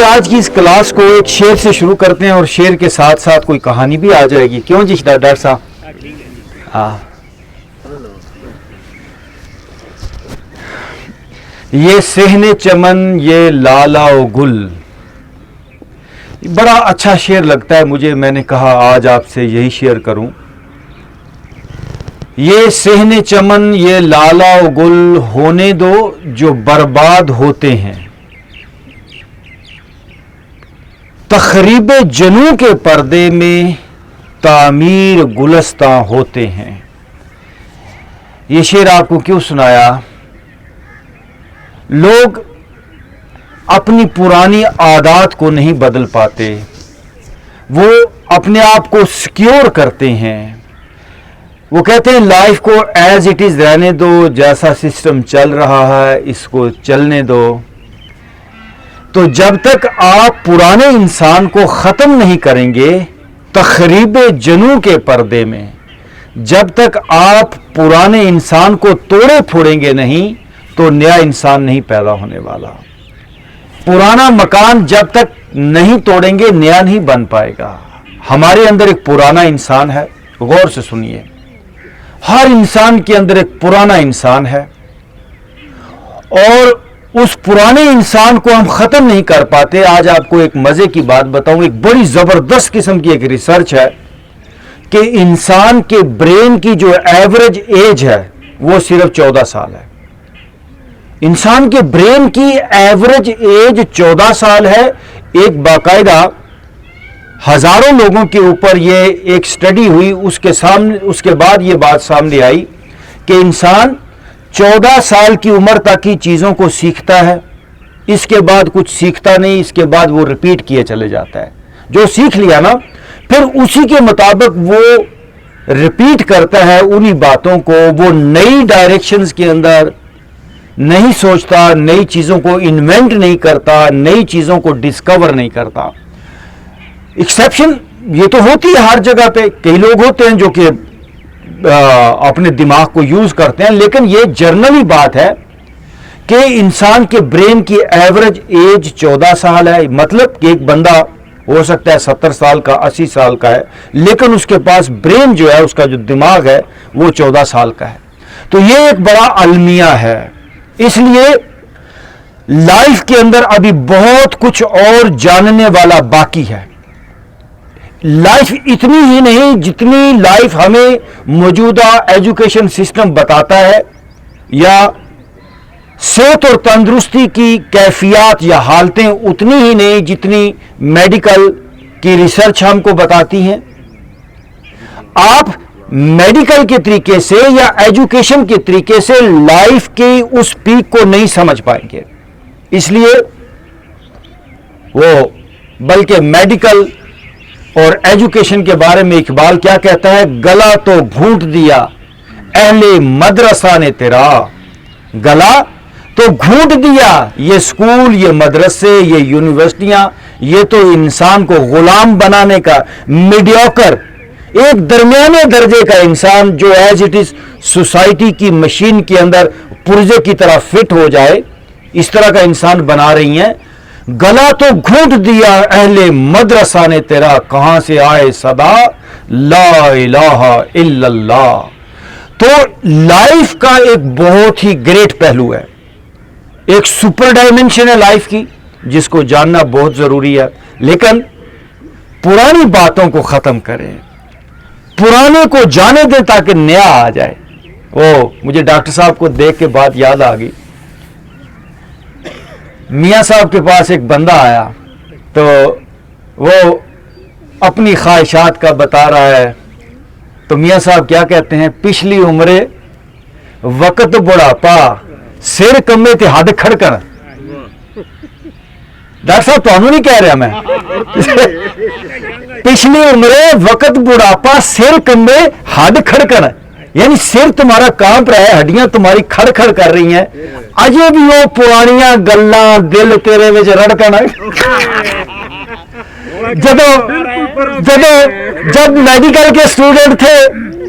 آج کی اس کلاس کو ایک شعر سے شروع کرتے ہیں اور شعر کے ساتھ ساتھ کوئی کہانی بھی آ جائے گی. کیوں جی ڈاکٹر صاحب؟ ہاں. یہ صحن چمن یہ لالا و گل، بڑا اچھا شعر لگتا ہے مجھے. میں نے کہا آج آپ سے یہی شیئر کروں. یہ صحن چمن یہ لالا و گل ہونے دو جو برباد ہوتے ہیں، تخریب جنوں کے پردے میں تعمیر گلستاں ہوتے ہیں. یہ شعر آپ کو کیوں سنایا؟ لوگ اپنی پرانی عادات کو نہیں بدل پاتے، وہ اپنے آپ کو سیکیور کرتے ہیں. وہ کہتے ہیں لائف کو ایز اٹ از رہنے دو، جیسا سسٹم چل رہا ہے اس کو چلنے دو. تو جب تک آپ پرانے انسان کو ختم نہیں کریں گے تخریب جنوں کے پردے میں، جب تک آپ پرانے انسان کو توڑے پھوڑیں گے نہیں تو نیا انسان نہیں پیدا ہونے والا. پرانا مکان جب تک نہیں توڑیں گے نیا نہیں بن پائے گا. ہمارے اندر ایک پرانا انسان ہے، غور سے سنیے. ہر انسان کے اندر ایک پرانا انسان ہے اور اس پرانے انسان کو ہم ختم نہیں کر پاتے. آج آپ کو ایک مزے کی بات بتاؤں. ایک بڑی زبردست قسم کی ایک ریسرچ ہے کہ انسان کے برین کی جو ایوریج ایج ہے وہ صرف 14 سال ہے. انسان کے برین کی ایوریج ایج 14 سال ہے. ایک باقاعدہ ہزاروں لوگوں کے اوپر یہ ایک سٹڈی ہوئی، اس کے بعد یہ بات سامنے آئی کہ انسان 14 سال کی عمر تک ہی چیزوں کو سیکھتا ہے، اس کے بعد کچھ سیکھتا نہیں، اس کے بعد وہ ریپیٹ کیے چلے جاتا ہے. جو سیکھ لیا نا پھر اسی کے مطابق وہ ریپیٹ کرتا ہے انہی باتوں کو. وہ نئی ڈائریکشنز کے اندر نہیں سوچتا، نئی چیزوں کو انوینٹ نہیں کرتا، نئی چیزوں کو ڈسکور نہیں کرتا. ایکسیپشن یہ تو ہوتی ہے ہر جگہ پہ، کئی لوگ ہوتے ہیں جو کہ اپنے دماغ کو یوز کرتے ہیں، لیکن یہ جرنلی بات ہے کہ انسان کے برین کی ایوریج ایج 14 سال ہے. مطلب کہ ایک بندہ ہو سکتا ہے 70 سال کا، 80 سال کا ہے، لیکن اس کے پاس برین جو ہے، اس کا جو دماغ ہے وہ 14 سال کا ہے. تو یہ ایک بڑا المیہ ہے. اس لیے لائف کے اندر ابھی بہت کچھ اور جاننے والا باقی ہے. لائف اتنی ہی نہیں جتنی لائف ہمیں موجودہ ایجوکیشن سسٹم بتاتا ہے، یا صحت اور تندرستی کی کیفیات یا حالتیں اتنی ہی نہیں جتنی میڈیکل کی ریسرچ ہم کو بتاتی ہیں. آپ میڈیکل کے طریقے سے یا ایجوکیشن کے طریقے سے لائف کی اس پیک کو نہیں سمجھ پائیں گے. اس لیے وہ بلکہ میڈیکل اور ایجوکیشن کے بارے میں اقبال کیا کہتا ہے؟ گلا تو گھونٹ دیا اہل مدرسہ نے تیرا، گلا تو گھونٹ دیا. یہ اسکول، یہ مدرسے، یہ یونیورسٹیاں، یہ تو انسان کو غلام بنانے کا میڈیوکر، ایک درمیانے درجے کا انسان جو ایز اٹ از سوسائٹی کی مشین کے اندر پرزے کی طرح فٹ ہو جائے، اس طرح کا انسان بنا رہی ہیں. گلا تو گھونٹ دیا اہل مدرسہ نے تیرا، کہاں سے آئے صدا لا الہ الا اللہ. تو لائف کا ایک بہت ہی گریٹ پہلو ہے، ایک سپر ڈائمنشن ہے لائف کی جس کو جاننا بہت ضروری ہے. لیکن پرانی باتوں کو ختم کریں، پرانے کو جانے دیں تاکہ نیا آ جائے. مجھے ڈاکٹر صاحب کو دیکھ کے بات یاد آ گئی. میاں صاحب کے پاس ایک بندہ آیا تو وہ اپنی خواہشات کا بتا رہا ہے. تو میاں صاحب کیا کہتے ہیں؟ پچھلی عمرے وقت بڑھاپا سر کمے تے ہڈ کھڑکن. ڈاکٹر صاحب تمہیں نہیں کہہ رہا میں، پچھلی عمرے وقت بڑھاپا سر کمے ہڈ کھڑکن، یعنی سر تمہارا کانپ رہا ہے، ہڈیاں تمہاری کھڑ کھڑ کر رہی ہیں، اجے بھی وہ پرانیاں گلاں دل تیرے وچ رڑکن. جب میڈیکل کے اسٹوڈنٹ تھے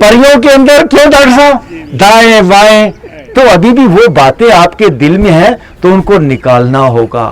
پریوں کے اندر، کیوں ڈاکٹر صاحب دائیں بائیں، تو ابھی بھی وہ باتیں آپ کے دل میں ہیں تو ان کو نکالنا ہوگا.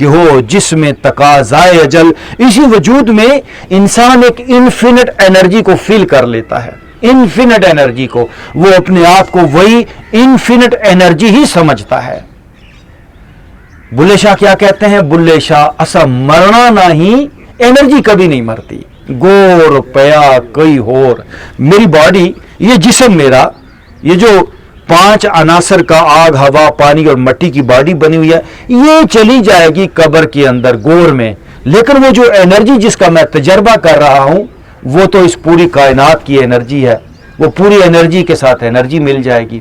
کہ ہو جس میں تقاضائے اجل. اسی وجود میں انسان ایک انفینٹ انرجی کو فیل کر لیتا ہے, انفینٹ انرجی کو. وہ اپنے آپ کو وہی انفینٹ انرجی ہی سمجھتا ہے. بلے شاہ کیا کہتے ہیں؟ بلے شاہ اسا مرنا نہیں, انرجی کبھی نہیں مرتی. گور پیا کئی ہور, میری باڈی, یہ جسم میرا, یہ جو 5 عناصر کا آگ ہوا پانی اور مٹی کی باڈی بنی ہوئی ہے, یہ چلی جائے گی قبر کے اندر گور میں, لیکن وہ جو انرجی جس کا میں تجربہ کر رہا ہوں وہ تو اس پوری کائنات کی انرجی ہے. وہ پوری انرجی کے ساتھ انرجی مل جائے گی.